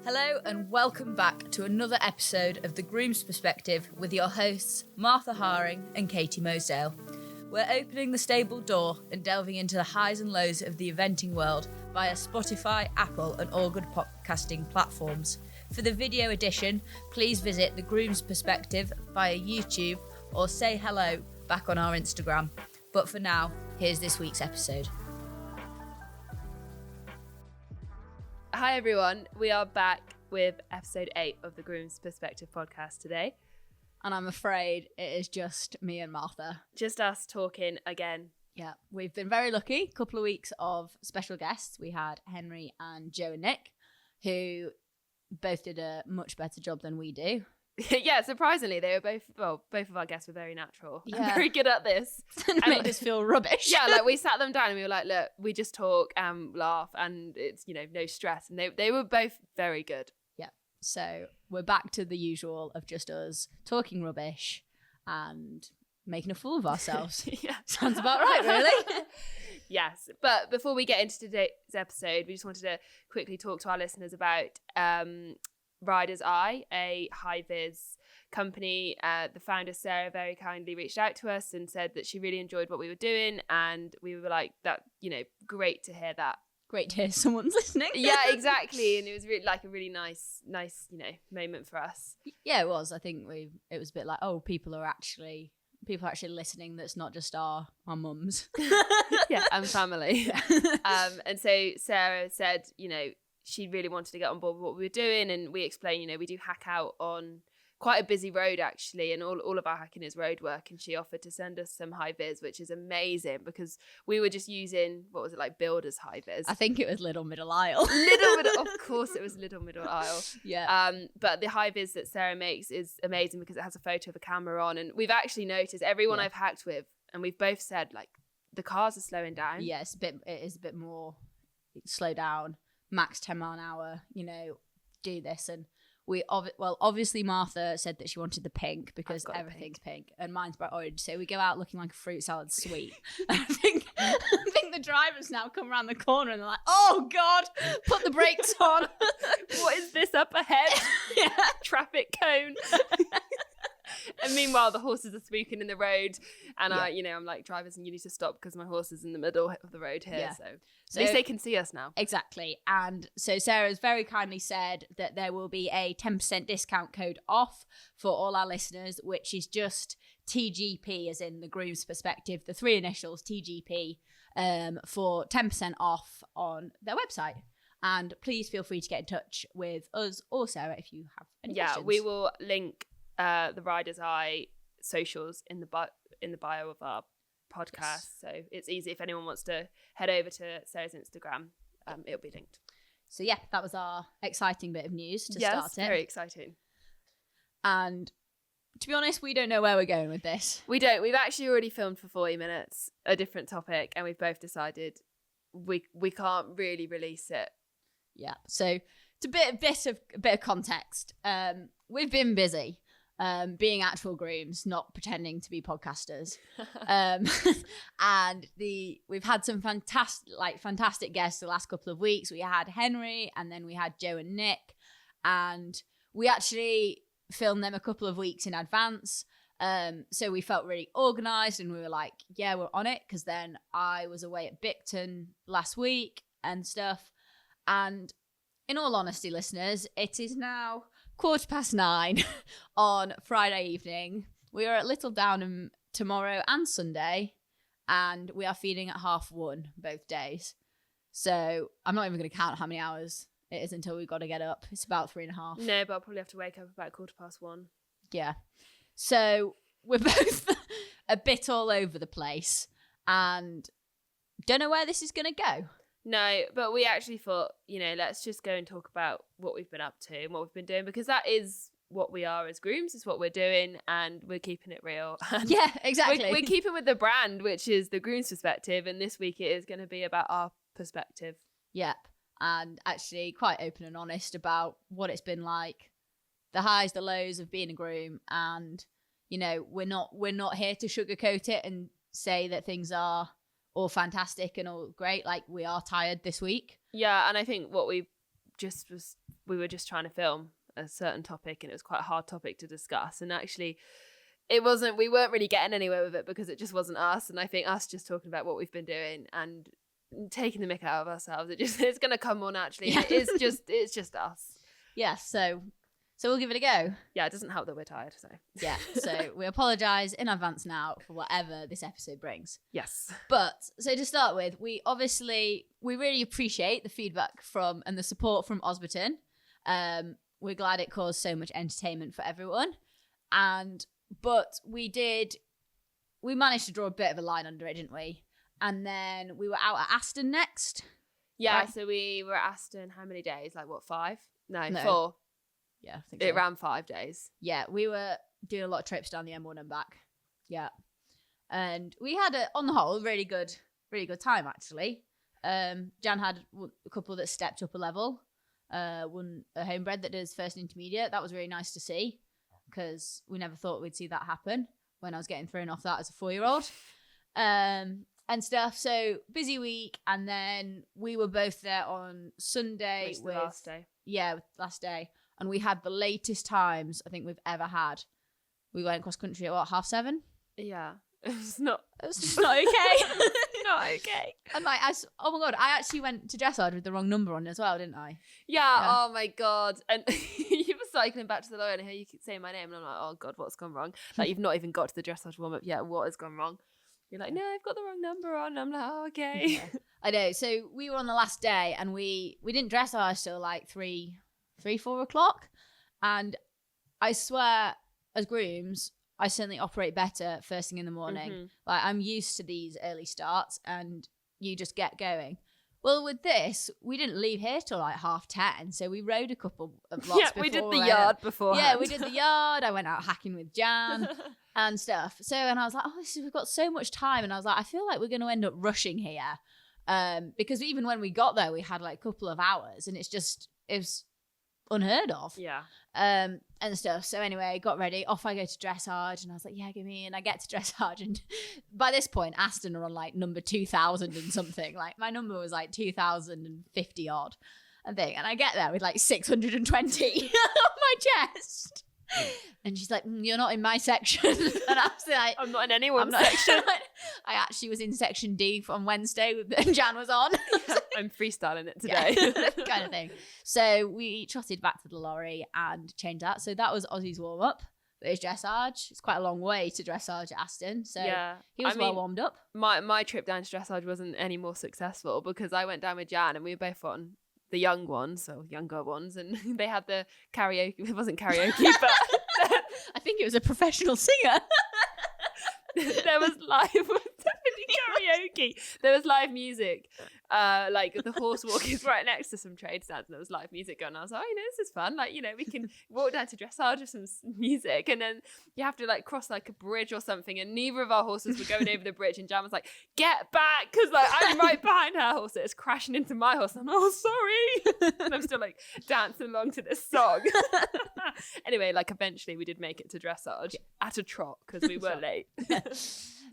Hello and welcome back to another episode of the Grooms Perspective with your hosts Martha Haring and Katy Mosedale. We're opening the stable door and delving into the highs and lows of the eventing world via Spotify, Apple and all good podcasting platforms. For the video edition, please visit the Grooms Perspective via YouTube or say hello back on our Instagram. But for now, here's this week's episode. Hi everyone, we are back with episode 8 of the Grooms Perspective podcast today. And I'm afraid it is just me and Martha. Just us talking again. Yeah, we've been very lucky. A couple of weeks of special guests. We had Henry and Joe and Nick, who both did a much better job than we do. Yeah, surprisingly, they were both of our guests were very natural. Yeah. And very good at this. And made us feel rubbish. Yeah, like we sat them down and we were like, look, we just talk and laugh and it's, no stress. And they were both very good. Yeah, so we're back to the usual of just us talking rubbish and making a fool of ourselves. Yeah. Sounds about right, really. Yes, but before we get into today's episode, we just wanted to quickly talk to our listeners about Rider's Eye, a hi-vis company. The founder Sarah very kindly reached out to us and said that she really enjoyed what we were doing, and we were like, that, great to hear that. Great to hear someone's listening. Yeah, exactly. And it was really like a really nice, moment for us. Yeah, it was. I think it was a bit like, oh, people are actually listening. That's not just our mums. Yeah, and family. And so Sarah said, she really wanted to get on board with what we were doing, and we explained, we do hack out on quite a busy road actually, and all of our hacking is road work, and she offered to send us some hi-vis, which is amazing because we were just using, what was it, like builders hi-vis. I think it was Little Middle Aisle. Of course it was Little Middle Aisle. Yeah. But the hi-vis that Sarah makes is amazing because it has a photo of a camera on, and we've actually noticed everyone I've hacked with, and we've both said like the cars are slowing down. Yeah, it is a bit more slow down, max 10 mile an hour, do this. And obviously Martha said that she wanted the pink because everything's pink, and mine's bright orange, so we go out looking like a fruit salad sweet. And I think the drivers now come around the corner and they're like, oh god, put the brakes on. What is this up ahead? Yeah. Traffic cone. And meanwhile the horses are spooking in the road, and I'm like, drivers, and you need to stop because my horse is in the middle of the road here. Yeah. So at least they can see us now. Exactly. And so Sarah's very kindly said that there will be a 10% discount code off for all our listeners, which is just TGP, as in the Grooms Perspective, the 3 initials TGP, for 10% off on their website. And please feel free to get in touch with us or Sarah if you have any questions. Yeah, we will link the Rider's Eye socials in the bio of our podcast. Yes. So it's easy if anyone wants to head over to Sarah's Instagram. It'll be linked. So yeah, that was our exciting bit of news to start it. Very exciting. And to be honest, we don't know where we're going with this. We don't. We've actually already filmed for 40 minutes a different topic, and we've both decided we can't really release it. Yeah. So to a bit of context, we've been busy. Being actual grooms, not pretending to be podcasters. And we've had some fantastic guests the last couple of weeks. We had Henry, and then we had Joe and Nick, and we actually filmed them a couple of weeks in advance. So we felt really organised, and we were like, yeah, we're on it, because then I was away at Bicton last week and stuff. And in all honesty, listeners, it is now 9:15 on Friday evening. We are at Little Downham tomorrow and Sunday, and we are feeding at 1:30 both days. So I'm not even going to count how many hours it is until we've got to get up. It's about 3.5. No, but I'll probably have to wake up about 1:15. Yeah. So we're both a bit all over the place and don't know where this is going to go. No, but we actually thought, let's just go and talk about what we've been up to and what we've been doing, because that is what we are as grooms, is what we're doing, and we're keeping it real. Yeah, exactly. We're keeping with the brand, which is the Grooms Perspective, and this week it is going to be about our perspective. Yep, and actually quite open and honest about what it's been like, the highs, the lows of being a groom, and we're not here to sugarcoat it and say that things are all fantastic and all great. Like, we are tired this week. Yeah, and I think what we we were just trying to film a certain topic, and it was quite a hard topic to discuss. And actually, we weren't really getting anywhere with it because it just wasn't us. And I think us just talking about what we've been doing and taking the mick out of ourselves, it's going to come more naturally. Yeah. It's just us. Yeah, so we'll give it a go. Yeah, it doesn't help that we're tired. So Yeah, so we apologise in advance now for whatever this episode brings. yes. But, so to start with, we really appreciate the feedback from and the support from Osberton. We're glad it caused so much entertainment for everyone. But we managed to draw a bit of a line under it, didn't we? And then we were out at Aston next. Yeah, right? so we were at Aston how many days? Like what, 5? No, No. 4. Yeah, I think so. It ran 5 days. Yeah, we were doing a lot of trips down the M1 and back. Yeah. And we had, on the whole, really good time, actually. Jan had a couple that stepped up a level. One, a homebred that does first and intermediate. That was really nice to see because we never thought we'd see that happen when I was getting thrown off that as a 4-year-old. And stuff. So busy week, and then we were both there on Sunday. Which was the last day. Yeah, last day. And we had the latest times I think we've ever had. We went cross country at what, 7:30? Yeah. It was just not okay. not okay. And like, oh my God, I actually went to dressage with the wrong number on as well, didn't I? Yeah. Oh my God. And you were cycling back to the lorry and I hear you keep saying my name and I'm like, oh God, what's gone wrong? Like you've not even got to the dressage warm up yet. What has gone wrong? You're like, no, I've got the wrong number on. I'm like, oh, okay. Yeah. I know. So we were on the last day and we didn't dressage till like 4 o'clock. And I swear, as grooms, I certainly operate better first thing in the morning. Mm-hmm. Like I'm used to these early starts and you just get going. Well, with this, we didn't leave here till like 10:30. So we rode a couple of lots before. We did the yard before. Yeah, we did the yard. I went out hacking with Jan and stuff. So, and I was like, we've got so much time. And I was like, I feel like we're going to end up rushing here. Because even when we got there, we had like a couple of hours and it was unheard of. Yeah. And stuff. So anyway, got ready. Off I go to dressage, and I was like, "Yeah, give me." And I get to dressage, and by this point, Aston are on like number 2,000 and something. Like my number was like 2,050 odd, I think. And I get there with like 620 on my chest, and she's like, "You're not in my section." And I was like, "I'm not in anyone's section." I actually was in section D on Wednesday, and Jan was on. I'm freestyling it today. Yeah, kind of thing. So we trotted back to the lorry and changed that. So that was Ozzy's warm-up. But it's dressage. It's quite a long way to dressage at Aston. So yeah. he was well warmed up. My trip down to dressage wasn't any more successful because I went down with Jan and we were both on the young ones, so younger ones, and they had the karaoke. It wasn't karaoke, but I think it was a professional singer. There was karaoke. There was live music. Like the horse walk is right next to some trade stands and there was live music going on. I was like, oh, this is fun. Like, we can walk down to dressage with some music and then you have to like cross like a bridge or something and neither of our horses were going over the bridge and Jan was like, get back, because like I'm right behind her horse. It's crashing into my horse. I'm like, oh, sorry. And I'm still like dancing along to this song. Anyway, like eventually we did make it to dressage at a trot because we were late.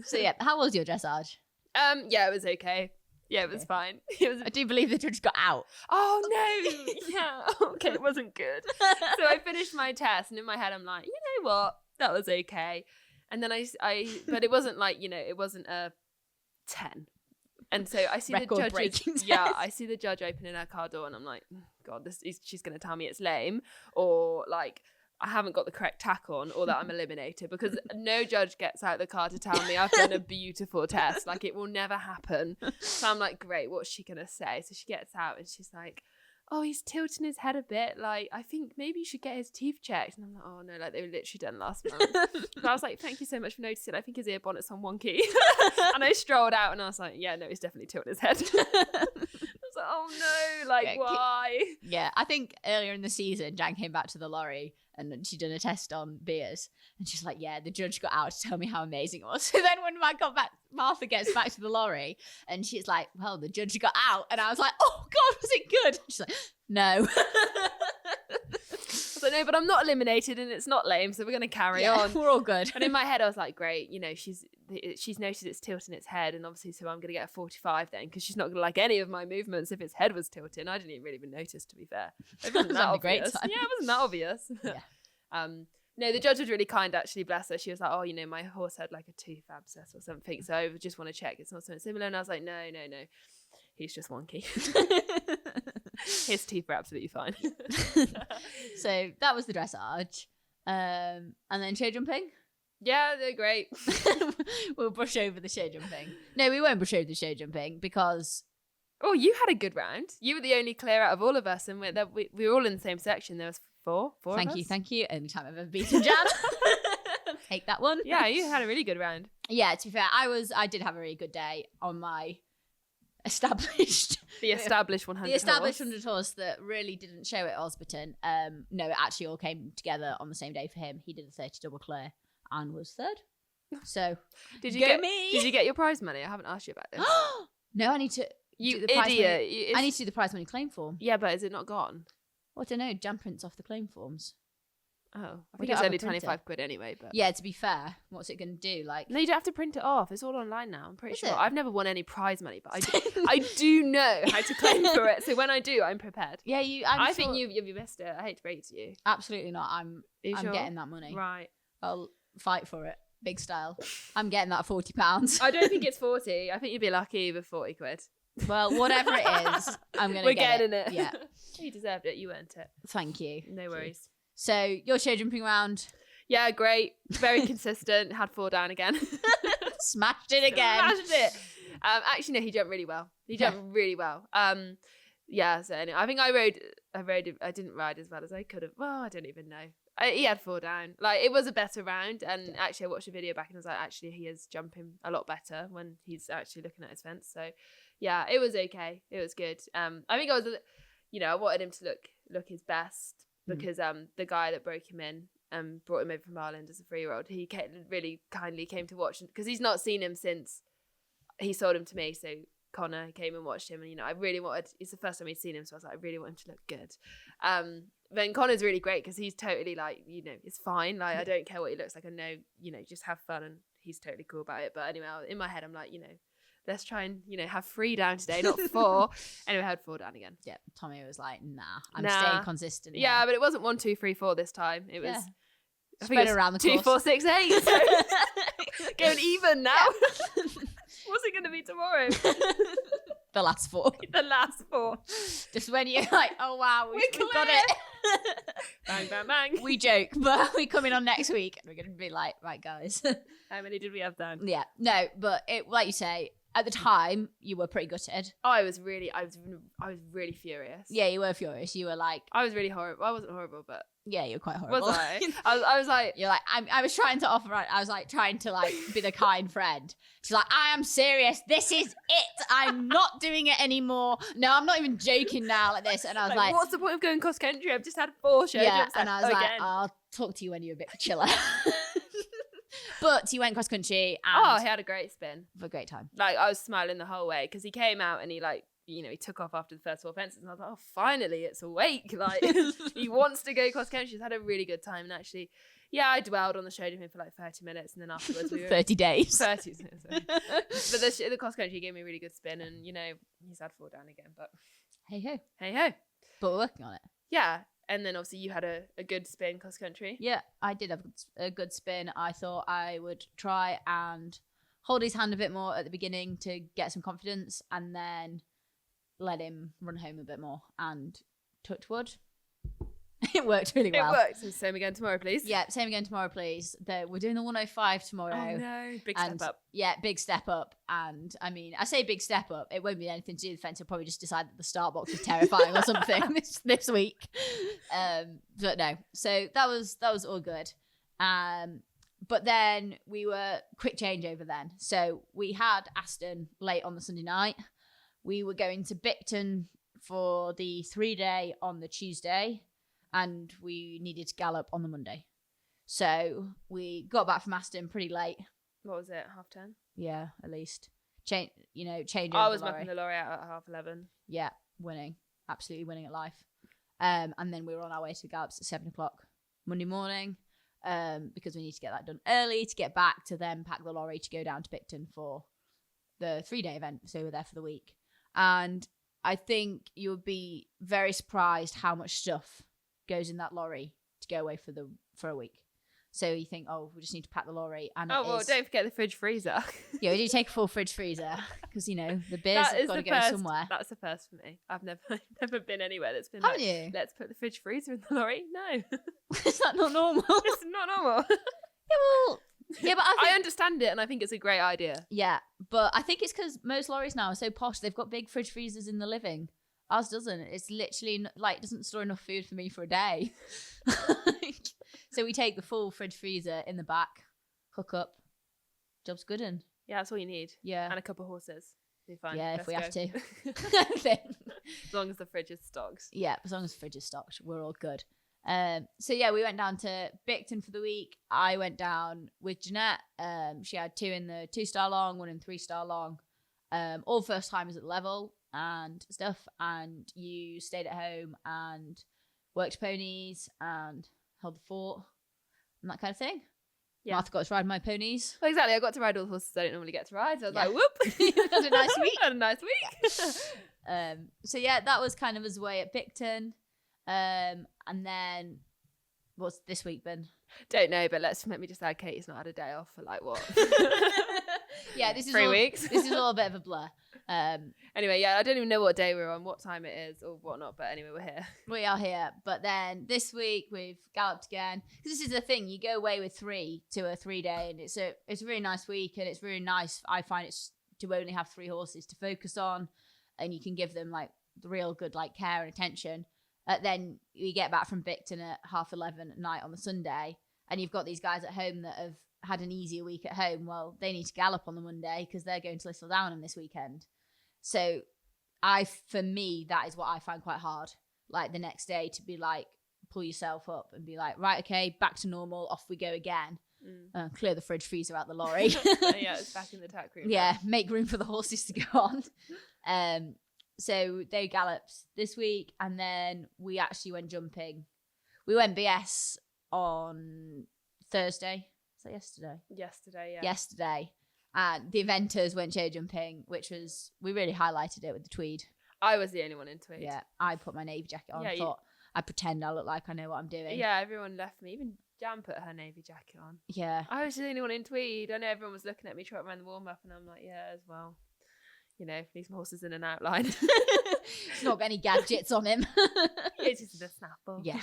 So yeah, how was your dressage? Yeah, it was okay. Yeah, it was fine. I do believe the judge got out. Oh no! Yeah, okay, it wasn't good. So I finished my test, and in my head, I'm like, you know what? That was okay. And then but it wasn't like, it wasn't a 10. And so I see the judge. Yeah, I see the judge opening her car door, and I'm like, God, she's going to tell me it's lame, or like I haven't got the correct tack on, or that I'm eliminated, because no judge gets out the car to tell me I've done a beautiful test. Like, it will never happen. So I'm like, great, what's she gonna say? So she gets out and she's like, oh, he's tilting his head a bit. Like, I think maybe you should get his teeth checked. And I'm like, oh no, like they were literally done last month. So I was like, thank you so much for noticing. I think his ear bonnet's on wonky. And I strolled out and I was like, yeah, no, he's definitely tilting his head. I was like, oh no, like why? Yeah, I think earlier in the season, Jan came back to the lorry and she'd done a test on beers. And she's like, yeah, the judge got out to tell me how amazing it was. So then when I got back, Martha gets back to the lorry and she's like, well, the judge got out. And I was like, oh God, was it good? And she's like, no. I was like, no, but I'm not eliminated and it's not lame, so we're going to carry on. We're all good. And in my head, I was like, great, she's noticed it's tilting its head, and obviously so I'm going to get a 45 then, because she's not going to like any of my movements if its head was tilting. I didn't really even notice, to be fair. It wasn't that obvious. Yeah, it wasn't that obvious. Yeah. No, the judge was really kind, actually, bless her. She was like, oh, you know, my horse had like a tooth abscess or something, so I just want to check it's not something similar. And I was like, no, he's just wonky. His teeth are absolutely fine. So that was the dressage. And then show jumping. Yeah, they're great. We'll brush over the show jumping. No, we won't brush over the show jumping because... Oh, you had a good round. You were the only clear out of all of us, and we were all in the same section. There was four Thank you. Only time I've ever beaten Jan. Take that one. Yeah, you had a really good round. Yeah, to be fair, I did have a really good day on my established 100 the established 100 horse that really didn't show at Osberton. No, it actually all came together on the same day for him. He did a 30 double clear and was third. So did you get your prize money? I haven't asked you about this. No, I need to. You do the idiot! I need to do the prize money claim form. Yeah, but is it not gone? Well, I don't know. Jan prints off the claim forms. Oh, I think it's only 25 quid anyway. But yeah, to be fair, what's it going to do? Like, no, you don't have to print it off. It's all online now. I'm pretty sure. It? I've never won any prize money, but I do know how to claim for it. So when I do, I'm prepared. Yeah, I think you missed it. I hate to break it to you. Absolutely not. I'm sure? getting that money. Right. I'll fight for it. Big style. I'm getting that £40. I don't think it's 40. I think you'd be lucky with 40 quid. Well, whatever it is, I'm going to get it. We're getting it. Yeah. You deserved it. You earned it. Thank you. No worries. So, your show jumping round? Yeah, great. Very consistent. Had 4 down again. Smashed it again. Smashed it. Actually, no, he jumped really well. He jumped really well. Yeah, so anyway, I think I didn't ride as well as I could have. Well, I don't even know. He had 4 down. Like, it was a better round. And actually, I watched a video back and I was like, actually, he is jumping a lot better when he's actually looking at his fence. So, yeah, it was okay. It was good. I think I wanted him to look his best because the guy that broke him in brought him over from Ireland as a 3-year-old. He really kindly came to watch because he's not seen him since he sold him to me. So Connor came and watched him, and I really wanted. It's the first time he'd seen him, so I was like, I really want him to look good. Then Connor's really great because he's totally like, it's fine. Like, I don't care what he looks like. I know, just have fun, and he's totally cool about it. But anyway, in my head, I'm like, let's try and, have 3 down today, not 4. Anyway, I had 4 down again. Yeah, Tommy was like, I'm staying consistent. Yeah, but it wasn't 1, 2, 3, 4 this time. It was spread around the course. 2, 4, 6, 8. So going even now. What's it going to be tomorrow? The last 4. The last 4. Just when you're like, oh wow, we got it. Bang, bang, bang. We joke, but we come in on next week and we're going to be like, right, guys. How many did we have down? Yeah, no, but like you say, at the time, you were pretty gutted. Oh, I was really furious. Yeah, you were furious. You were like, I was really horrible. I wasn't horrible, but yeah, you were quite horrible. Was I? I was like, you're like, I was trying to offer. I was like trying to like be the kind friend. She's like, I am serious. This is it. I'm not doing it anymore. No, I'm not even joking now like this. And I was like, what's the point of going cross country? I've just had 4 show jumps. And I was like, I'll talk to you when you're a bit chiller. But he went cross country and he had a great spin. For a great time. Like, I was smiling the whole way because he came out and he he took off after the first 4 fences, and I was like, oh, finally it's awake. Like, he wants to go cross country. He's had a really good time, and actually, I dwelled on the show with him for like 30 minutes, and then afterwards we were 30 days. 30. But the cross country gave me a really good spin, and he's had 4 down again. But hey ho. But we're working on it. Yeah. And then obviously you had a good spin cross country. Yeah, I did have a good spin. I thought I would try and hold his hand a bit more at the beginning to get some confidence, and then let him run home a bit more. And touch wood, it worked really well. It worked. So same again tomorrow, please. Yeah, same again tomorrow, please. We're doing the 105 tomorrow. Oh no, big step up. Yeah, big step up. And I mean, I say big step up. It won't be anything to do with the fence. He'll probably just decide that the start box is terrifying or something this week. But no, so that was all good. But then we were quick changeover then. So we had Aston late on the Sunday night. We were going to Bicton for the 3-day on the Tuesday, and we needed to gallop on the Monday. So we got back from Aston pretty late. What was it? 10:30? Yeah, at least. Change over. I was mucking the lorry out at 11:30. Yeah, winning. Absolutely winning at life. And then we were on our way to the gallops at 7:00 Monday morning. because we need to get that done early to get back to then pack the lorry to go down to Picton for the 3-day event. So we're there for the week. And I think you'll be very surprised how much stuff goes in that lorry to go away for a week. So you think, oh, we just need to pack the lorry. And don't forget the fridge freezer. Yeah, we do take a full fridge freezer because, you know, the beers have got to go somewhere. That's a first for me. I've never been anywhere that's been Haven't you? Let's put the fridge freezer in the lorry. No. Is that not normal? It's not normal. Yeah, but I understand it, and I think it's a great idea. Yeah, but I think it's because most lorries now are so posh. They've got big fridge freezers in the living. Ours doesn't. It's literally like it doesn't store enough food for me for a day. So we take the full fridge freezer in the back, hook up, job's good. And yeah, that's all you need. Yeah, and a couple of horses. Be fine. Yeah, if we have to. As long as the fridge is stocked. Yeah, as long as the fridge is stocked, we're all good. So yeah, we went down to Bicton for the week. I went down with Jeanette. She had 2 in the 2-star long, 1 in 3-star long. All first timers at the level and stuff. And you stayed at home and worked ponies and held the fort and that kind of thing. Yeah. Martha got to ride my ponies. Well, exactly. I got to ride all the horses I don't normally get to ride. So I was like, whoop. Had a nice week. Had a nice week. Yeah. So yeah, that was kind of us away at Bicton. And then what's this week been? Don't know, but let me just add, Katie's not had a day off for like what? Yeah, this is 3 weeks. This is all a bit of a blur. Anyway, yeah, I don't even know what day we're on, what time it is, or whatnot. But anyway, we're here. We are here. But then this week we've galloped again. Because this is the thing, you go away with 3 to a 3-day, and it's a really nice week, and it's really nice. I find it's to only have 3 horses to focus on, and you can give them like real good like care and attention. Then we get back from Bicton at 11:30 at night on the Sunday, and you've got these guys at home that have had an easier week at home. Well, they need to gallop on the Monday because they're going to Little Downham this weekend. So for me, that is what I find quite hard. Like the next day to be like, pull yourself up and be like, right, okay, back to normal, off we go again. Clear the fridge freezer out the lorry. Yeah, it's back in the tack room. Yeah, make room for the horses to go on. So they galloped this week, and then we actually went jumping. We went BS on Thursday. Is that yesterday? Yesterday, yeah. Yesterday. And the eventers went show jumping, which was, we really highlighted it with the tweed. I was the only one in tweed. Yeah, I put my navy jacket on. Yeah, thought I pretend I look like I know what I'm doing. Yeah, everyone left me. Even Jan put her navy jacket on. Yeah. I was the only one in tweed. I know everyone was looking at me trotting around the warm-up, and I'm like, yeah, as well. You know, leave some horses in an outline. It's not got any gadgets on him. It's just a snapple. Yeah.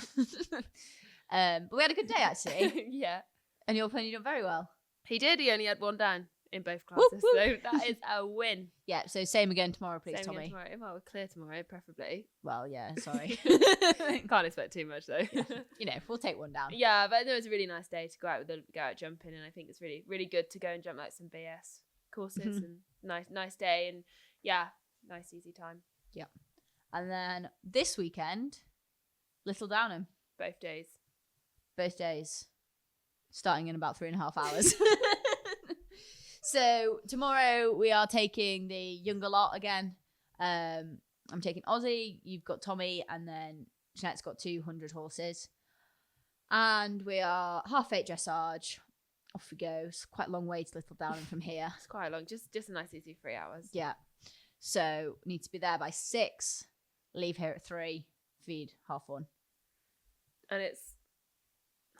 But we had a good day, actually. Yeah. And your pony done very well. He did. He only had 1 down in both classes. Whoop, whoop. So that is a win. Yeah, so same again tomorrow, please, Same Tommy. again tomorrow. Well, we're clear tomorrow, preferably. Well, yeah, sorry. Can't expect too much, though. You know, we'll take 1 down. Yeah, but it was a really nice day to go out jumping, and I think it's really, really good to go and jump like some BS courses and nice day, and yeah, nice easy time. Yeah. And then this weekend, Little Downham. Both days. Both days. Starting in about 3.5 hours. So tomorrow we are taking the younger lot again. I'm taking Ozzy, you've got Tommy, and then Jeanette's got 200 horses. And we are 8:30 dressage. Off we go. It's quite a long way to Little Downham from here. It's quite long. Just a nice easy 3 hours. Yeah. So need to be there by 6. Leave here at 3. Feed 1:30. And it's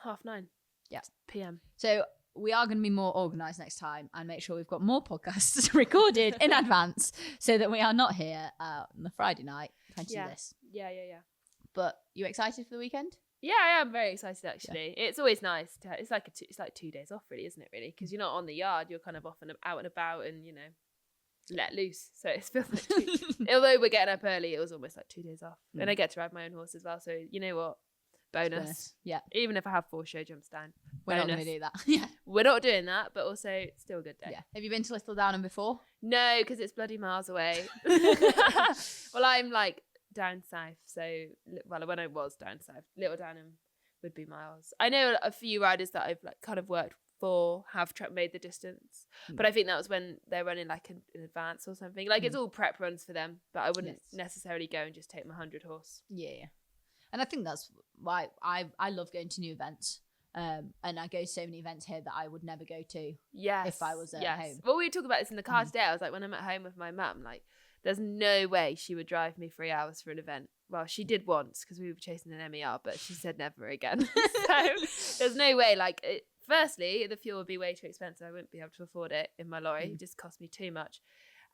9:30. Yeah. PM. So we are going to be more organised next time and make sure we've got more podcasts recorded in advance so that we are not here on the Friday night trying to do this. Yeah. But you excited for the weekend? Yeah, I am very excited actually. Yeah. It's always nice to it's like 2 days off really, isn't it really? Because you're not on the yard, you're kind of off and out and about and, you know, let loose. So it feels like although we're getting up early, it was almost like 2 days off. And I get to ride my own horse as well. So you know what? Bonus. Yeah. Even if I have 4 show jumps down. We're not going to do that. Yeah. We're not doing that, but also it's still a good day. Yeah. Have you been to Little Downham before? No, because it's bloody miles away. Well, I'm like down south. So, when I was down south, Little Downham would be miles. I know a few riders that I've like kind of worked for have made the distance. But I think that was when they're running like in advance or something. Like it's all prep runs for them, but I wouldn't necessarily go and just take my 100 horse. Yeah. And I think that's why I love going to new events And I go to so many events here that I would never go to if I was at home. Well, we talked about this in the car today. I was like, when I'm at home with my mum, like, there's no way she would drive me 3 hours for an event. Well, she did once because we were chasing an MER, but she said never again. So there's no way. Like, firstly, the fuel would be way too expensive. I wouldn't be able to afford it in my lorry. It just cost me too much.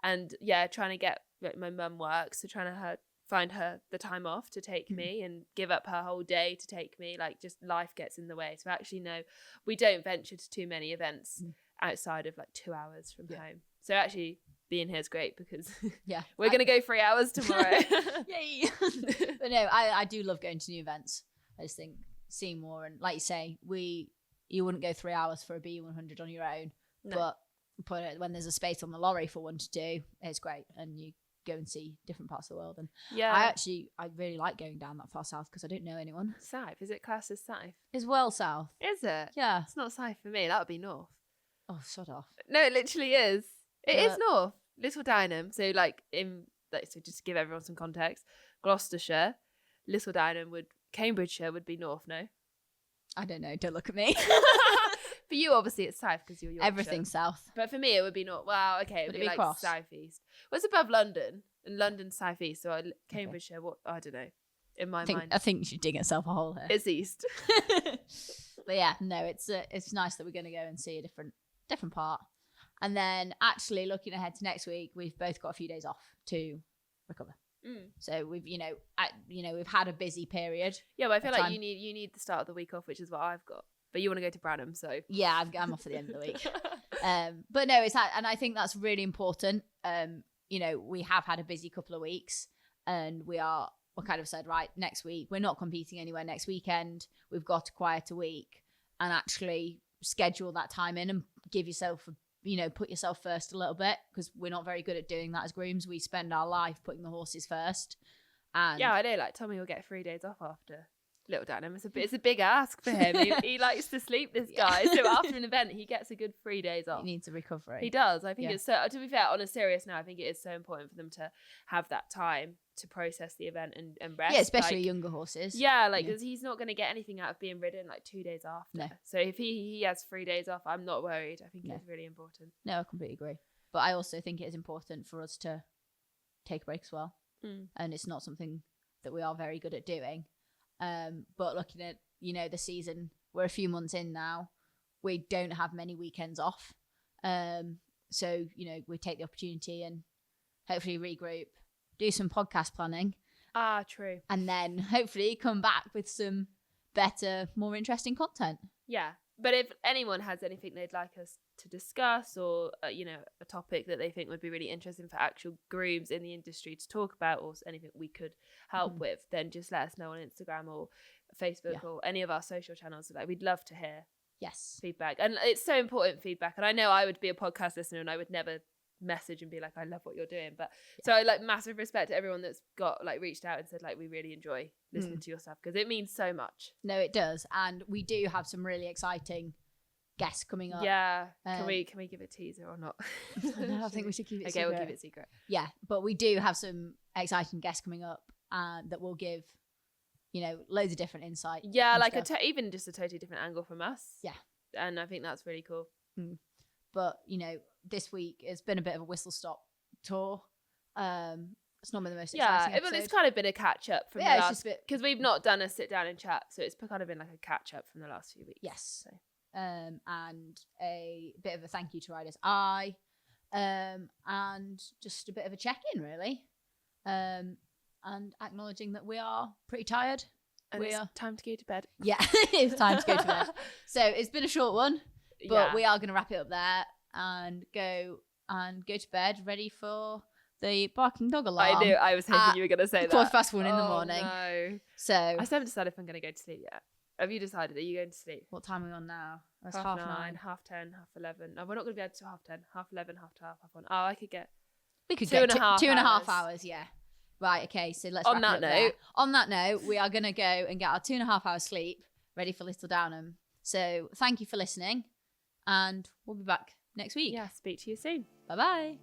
And yeah, trying to get, like, my mum works, so trying to find her the time off to take me and give up her whole day to take me, like, just life gets in the way. So actually, no, we don't venture to too many events outside of like 2 hours from home. So actually being here is great because we're going to go 3 hours tomorrow. Yay. But no, I do love going to new events. I just think seeing more, and like you say, you wouldn't go 3 hours for a B100 on your own, but when there's a space on the lorry for one to do, it's great, and you go and see different parts of the world. And I really like going down that far south because I don't know anyone. South, is it classed as south? It's well south. Is it? Yeah. It's not south for me. That would be north. Oh, sod off. No, it literally is. It is north. Little Dynham. So so just to give everyone some context, Gloucestershire, Little Dynham Cambridgeshire would be north, no? I don't know. Don't look at me. For you, obviously, it's south because you're Yorkshire. Everything's south. But for me, it would be north. Well, okay, it would be like cross? southeast. What's above London? And London's southeast. So Cambridgeshire, what? I don't know. In my mind, I think you should dig yourself a hole here. It's east. But yeah, no, it's nice that we're going to go and see a different part. And then actually looking ahead to next week, we've both got a few days off to recover. So we've we've had a busy period. Yeah, but I feel like you need the start of the week off, which is what I've got. But you want to go to Branham, so yeah, I'm off at the end of the week. But no, and I think that's really important. We have had a busy couple of weeks, and we're kind of said, right, next week we're not competing anywhere next weekend. We've got a quieter week, and actually schedule that time in and give yourself put yourself first a little bit, because we're not very good at doing that as grooms. We spend our life putting the horses first. And yeah, I know. Like, Tommy will get 3 days off after Little Dynham. It's a big ask for him. He likes to sleep, this guy. So after an event, he gets a good 3 days off. He needs a recovery. He does. I think it's so. To be fair, on a serious note, I think it is so important for them to have that time to process the event and rest. Yeah, especially younger horses. Yeah, because he's not going to get anything out of being ridden like 2 days after. No. So if he has 3 days off, I'm not worried. I think it's really important. No, I completely agree. But I also think it is important for us to take a break as well. And it's not something that we are very good at doing. But looking at, the season, we're a few months in now. We don't have many weekends off. So, we take the opportunity and hopefully regroup, do some podcast planning. True. And then hopefully come back with some better, more interesting content. Yeah. But if anyone has anything they'd like us to discuss, or, a topic that they think would be really interesting for actual grooms in the industry to talk about, or anything we could help with, then just let us know on Instagram or Facebook or any of our social channels. Like, we'd love to hear feedback. And it's so important, feedback. And I know I would be a podcast listener and I would never message and be like, I love what you're doing. But so I massive respect to everyone that's got reached out and said we really enjoy listening to your stuff, because it means so much. No, it does. And we do have some really exciting guests coming up. Yeah. Can we give a teaser or not? No, I think we should keep it secret. Okay, we'll keep it secret. Yeah, but we do have some exciting guests coming up that will give loads of different insight. Yeah, even just a totally different angle from us. Yeah. And I think that's really cool. But this week it's been a bit of a whistle stop tour. It's not been the most exciting episode. It's kind of been a catch up from the last, because we've not done a sit down and chat, so it's kind of been like a catch up from the last few weeks. Yes. So. And a bit of a thank you to Riders Eye, and just a bit of a check in, really, and acknowledging that we are pretty tired. And it's time to go to bed. Yeah, it's time to go to bed. So it's been a short one, but we are going to wrap it up there and go to bed, ready for the barking dog alarm. I knew. I was hoping you were going to say that. 1:15 in the morning. No. So I still haven't decided if I'm going to go to sleep yet. Have you decided? Are you going to sleep? What time are we on now? It's 9:30, 9:30. 10:30, 11:30. No, we're not going to be able to do 10:30, 11:30, 12:30, 1:30. Oh, I could get. We could two get and a half 2.5 hours. Yeah. Right. Okay. So let's. On that note. On that note, we are going to go and get our 2.5 hours sleep, ready for Little Downham. So thank you for listening, and we'll be back next week. Yeah. Speak to you soon. Bye bye.